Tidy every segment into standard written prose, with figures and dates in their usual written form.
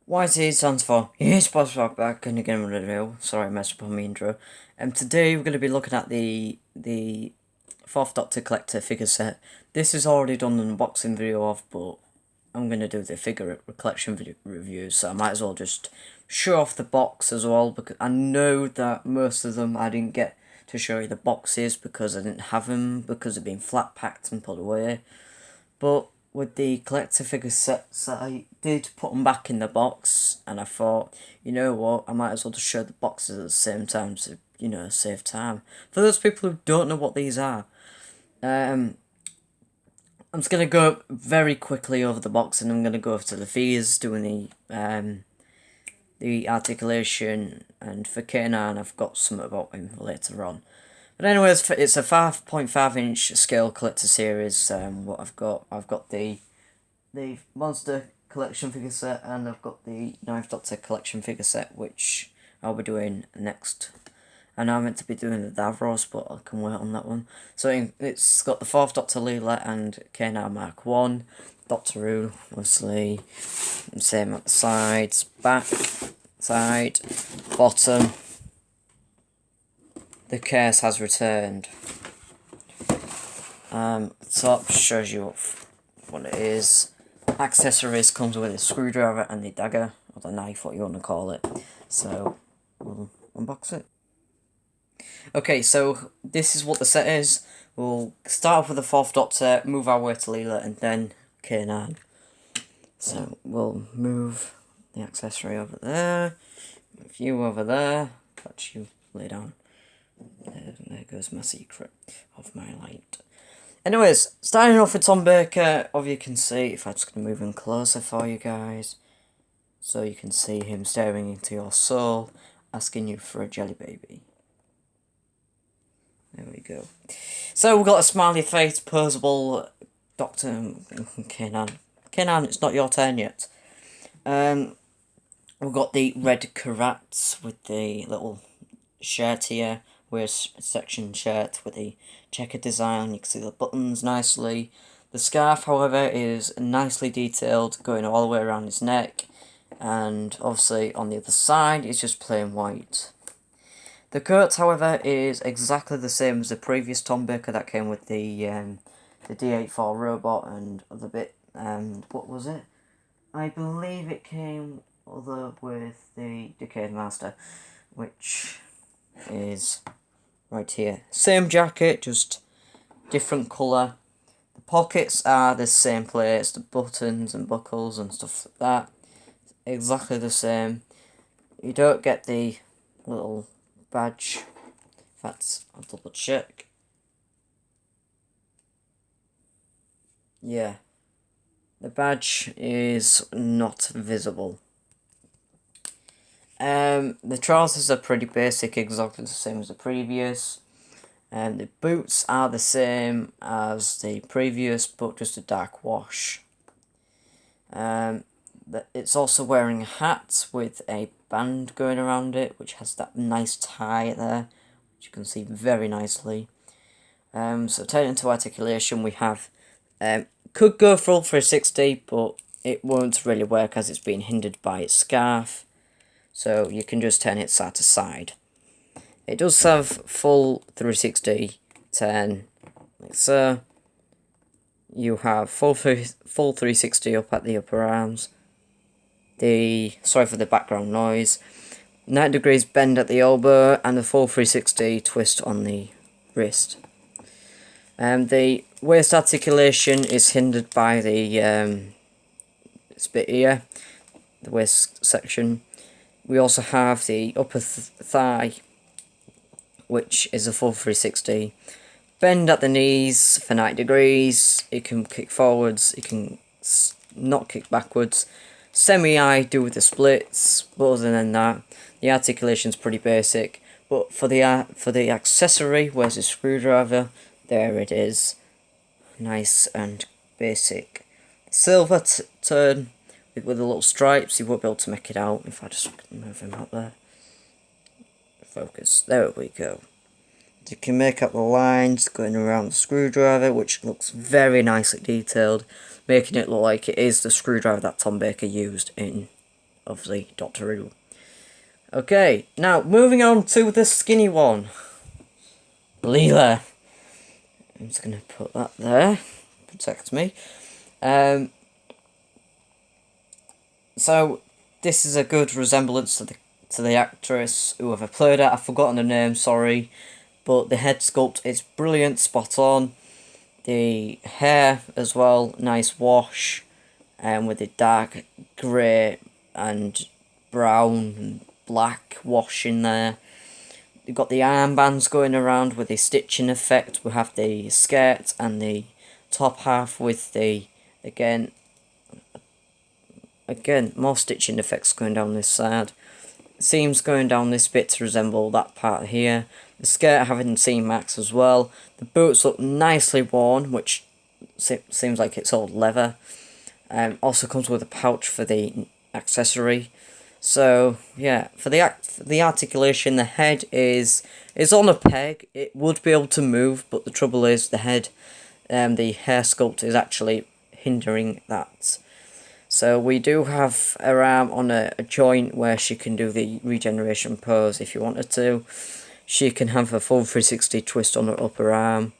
YT stands for Yes Boss Back and again with a video. Sorry I messed up on my intro. Today we're going to be looking at the Fourth Doctor Collector figure set. This is already done an unboxing video of, but I'm going to do the figure collection video review, so I might as well just show off the box as well, because I know that most of them I didn't get to show you the boxes because I didn't have them, because they've been flat packed and put away. But with the collector figure sets, I did put them back in the box, and I thought, you know what, I might as well just show the boxes at the same time to, save time. For those people who don't know what these are, I'm just going to go very quickly over the box, and I'm going to go over to the figures, doing the articulation, and for K9 I've got something about him later on. But anyways, it's a 5.5 inch scale collector series. What I've got the Monster collection figure set, and I've got the Ninth Doctor collection figure set, which I'll be doing next. I know I'm meant to be doing the Davros, but I can wait on that one. So it's got the Fourth Doctor Leela and K9 Mark 1, Doctor Who, obviously, same at the sides, back, side, bottom. The case has returned. Top shows you what it is. Accessories comes with a screwdriver and the dagger, or the knife, what you want to call it. So, we'll unbox it. Okay, so this is what the set is. We'll start off with the Fourth Doctor, move our way to Leela, and then K9. So, we'll move the accessory over there, move you over there, let you lay down. There goes my secret of my light. Anyways, starting off with Tom Baker, as you can see, if I'm just going to move him closer for you guys, so you can see him staring into your soul, asking you for a jelly baby. There we go. So we've got a smiley face, posable Doctor K9. K9, it's not your turn yet. We've got the red Karats with the little shirt here. Section shirt with the checker design. You can see the buttons nicely. The scarf, however, is nicely detailed, going all the way around his neck, and obviously on the other side it's just plain white. The coat, however, is exactly the same as the previous Tom Baker that came with the D84 robot and other bit. What was it? I believe it came with the Decayed Master, which is right here. Same jacket, just different colour. The pockets are the same place, the buttons and buckles and stuff like that. Exactly the same. You don't get the little badge. In fact, I'll double check. Yeah. The badge is not visible. The trousers are pretty basic, exactly the same as the previous. The boots are the same as the previous, but just a dark wash. It's also wearing a hat with a band going around it, which has that nice tie there, which you can see very nicely. So turning into articulation, we have could go full 360, but it won't really work as it's being hindered by its scarf. So you can just turn it side to side. It does have full 360 turn, like so. You have full 360 up at the upper arms. Sorry for the background noise. 90 degrees bend at the elbow, and the full 360 twist on the wrist. The waist articulation is hindered by the this bit here, the waist section. We also have the upper thigh, which is a full 360. Bend at the knees for 90 degrees. It can kick forwards, it can not kick backwards. Semi-eye do with the splits, but other than that, the articulation's pretty basic. But for the accessory, where's the screwdriver? There it is. Nice and basic. Silver turn with the little stripes. You won't be able to make it out if I just move him out there. Focus. There we go. You can make out the lines going around the screwdriver, which looks very nicely detailed, making it look like it is the screwdriver that Tom Baker used in of the Doctor Who. Okay, now moving on to the skinny one. Leela. I'm just going to put that there. Protect me. So this is a good resemblance to the actress whoever played it. I've forgotten the name, sorry, but the head sculpt is brilliant, spot on. The hair as well, nice wash, with the dark grey and brown and black wash in there. You've got the armbands going around with the stitching effect. We have the skirt and the top half with the again more stitching effects going down this side. Seams going down this bit to resemble that part here. The skirt having seam marks as well. The boots look nicely worn, which seems like it's old leather. Also comes with a pouch for the accessory. So yeah, for the articulation, the head is on a peg. It would be able to move, but the trouble is the head, the hair sculpt is actually hindering that. So we do have her arm on a joint where she can do the regeneration pose if you wanted to. She can have a full 360 twist on her upper arm,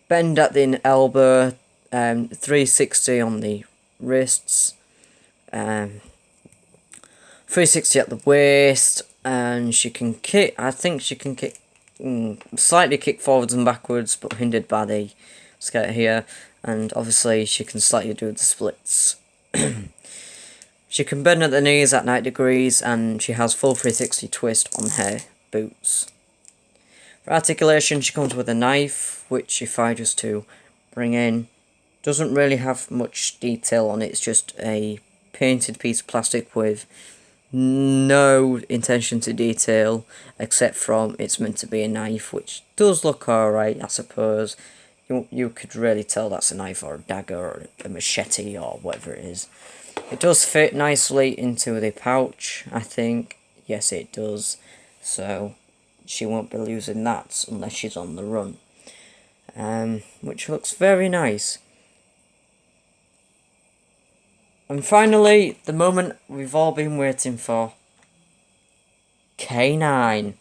bend at the elbow, 360 on the wrists, 360 at the waist, and she can kick. I think she can kick, slightly kick forwards and backwards, but hindered by the skirt here. And obviously she can slightly do the splits. She can bend at the knees at 90 degrees, and she has full 360 twist on her boots. For articulation, she comes with a knife, which if I just to bring in, doesn't really have much detail on it. It's just a painted piece of plastic with no intention to detail, except from it's meant to be a knife, which does look alright, I suppose. You could really tell that's a knife or a dagger or a machete or whatever it is. It does fit nicely into the pouch, I think. Yes, it does. So she won't be losing that unless she's on the run. Which looks very nice. And finally, the moment we've all been waiting for. K9.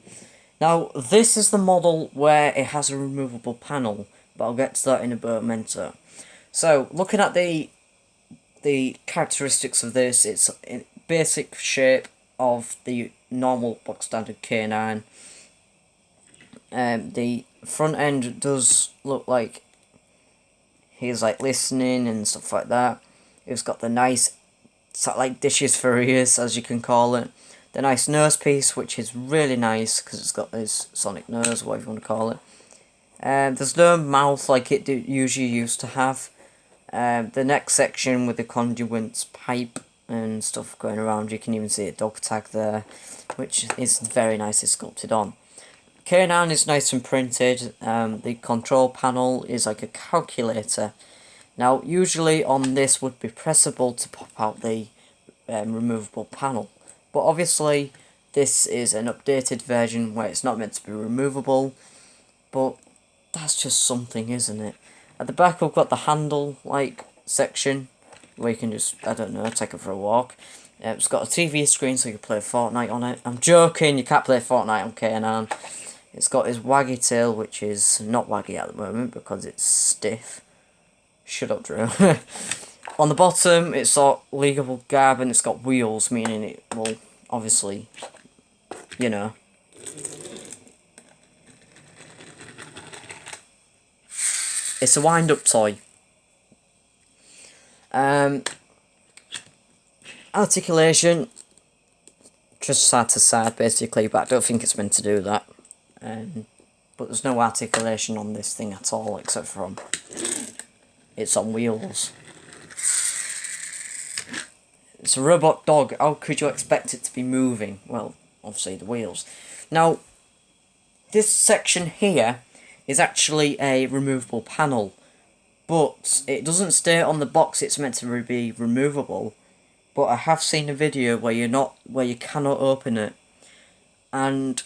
Now, this is the model where it has a removable panel, but I'll get to that in a moment. So, looking at the characteristics of this, it's a basic shape of the normal box standard K9. The front end does look like he's like listening and stuff like that. It's got the nice like dishes for ears, as you can call it. The nice nose piece, which is really nice because it's got this sonic nose, whatever you want to call it. There's no mouth like it usually used to have. The next section with the conduits pipe and stuff going around, you can even see a dog tag there, which is very nicely sculpted on. K9 is nice and printed. The control panel is like a calculator. Now, usually on this would be pressable to pop out the removable panel, but obviously this is an updated version where it's not meant to be removable, but that's just something, isn't it? At the back we've got the handle-like section, where you can just, I don't know, take it for a walk. It's got a TV screen so you can play Fortnite on it. I'm joking, you can't play Fortnite on K9. It's got his waggy tail, which is not waggy at the moment because it's stiff. Shut up, Drew. On the bottom, it's got legal garb and it's got wheels, meaning it will, obviously, you know. It's a wind-up toy. Articulation, just side to side, basically, but I don't think it's meant to do that. But there's no articulation on this thing at all, except from it's on wheels. It's a robot dog. How could you expect it to be moving? Well, obviously the wheels. Now, this section here is actually a removable panel, but it doesn't state on the box it's meant to be removable. But I have seen a video where you cannot open it, and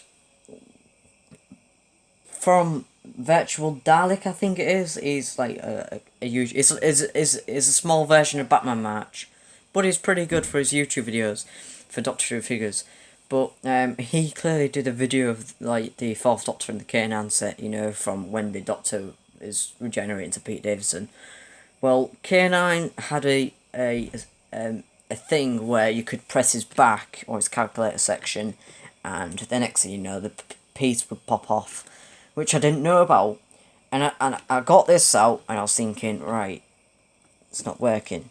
from Virtual Dalek, I think it is like a huge. It's a small version of Batman March, but he's pretty good for his YouTube videos for Doctor Who figures. But he clearly did a video of like the Fourth Doctor and the K9 set, you know, from when the Doctor is regenerating to Pete Davidson. Well, K9 had a thing where you could press his back or his calculator section, and the next thing you know, the piece would pop off, which I didn't know about. And I got this out, and I was thinking, right, it's not working.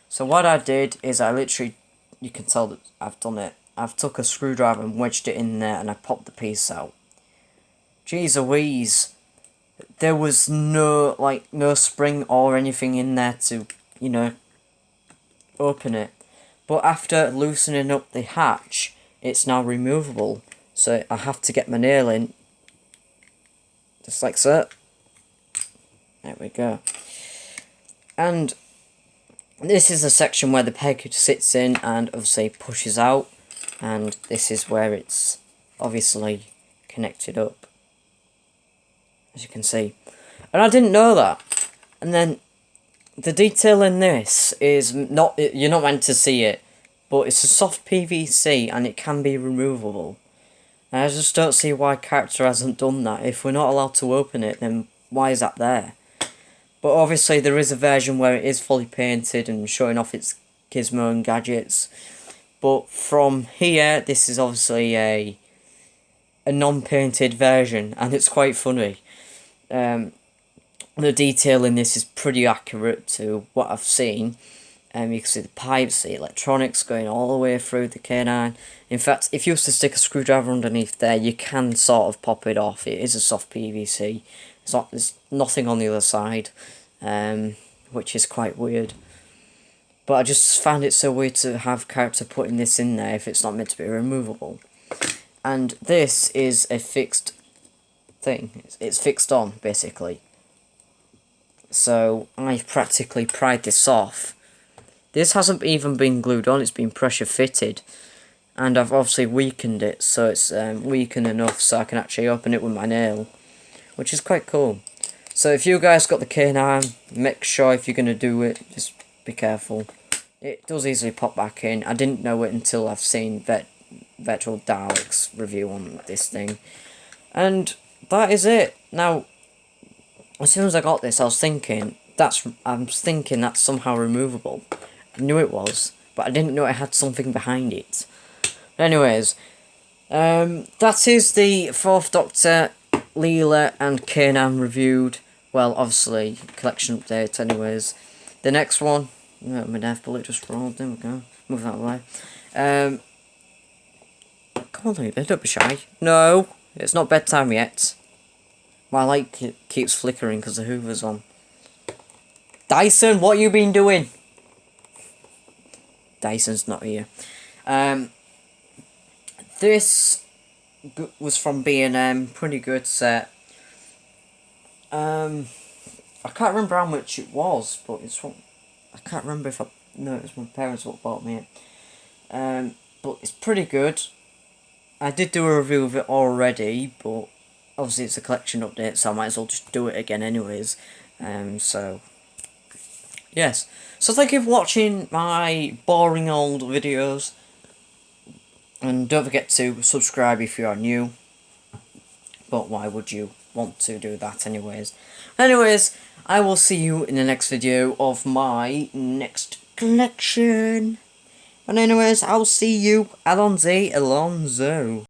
So what I did is I literally, you can tell that I've done it. I've took a screwdriver and wedged it in there, and I popped the piece out. Jeez Louise. There was no spring or anything in there to, you know, open it. But after loosening up the hatch, it's now removable. So I have to get my nail in. Just like so. There we go. And this is the section where the peg sits in and obviously pushes out. And this is where it's obviously connected up, as you can see. And I didn't know that. And then the detail in this is not, you're not meant to see it, but it's a soft PVC and it can be removable. And I just don't see why character hasn't done that. If we're not allowed to open it, then why is that there? But obviously there is a version where it is fully painted and showing off its gizmo and gadgets. But from here, this is obviously a non-painted version, and it's quite funny. The detail in this is pretty accurate to what I've seen. You can see the pipes, the electronics going all the way through the K9. In fact, if you was to stick a screwdriver underneath there, you can sort of pop it off. It is a soft PVC. There's nothing on the other side, which is quite weird. But I just found it so weird to have character putting this in there if it's not meant to be removable. And this is a fixed thing. It's fixed on, basically. So I've practically pried this off. This hasn't even been glued on, it's been pressure fitted. And I've obviously weakened it, so it's weakened enough so I can actually open it with my nail. Which is quite cool. So if you guys got the K9, make sure if you're going to do it, just be careful. It does easily pop back in. I didn't know it until I've seen Virtual Daleks review on this thing. And that is it. Now, as soon as I got this, I was thinking that's somehow removable. I knew it was, but I didn't know it had something behind it. But anyways, that is the Fourth Doctor, Leela and K9 reviewed. Well, obviously, collection update anyways. The next one, oh, my knife bullet just rolled, there we go, move that away. Come on, Leela, don't be shy. No, it's not bedtime yet. My light keeps flickering because the Hoover's on. Dyson, what you been doing? Dyson's not here. This was from B&M, pretty good set. I can't remember how much it was, but it's from, I can't remember if no, it was my parents what bought me it. But it's pretty good. I did do a review of it already, but obviously it's a collection update, so I might as well just do it again anyways. So yes. So thank you for watching my boring old videos. And don't forget to subscribe if you are new. But why would you want to do that anyways? Anyways, I will see you in the next video of my next collection. And anyways, I'll see you, Alonzo.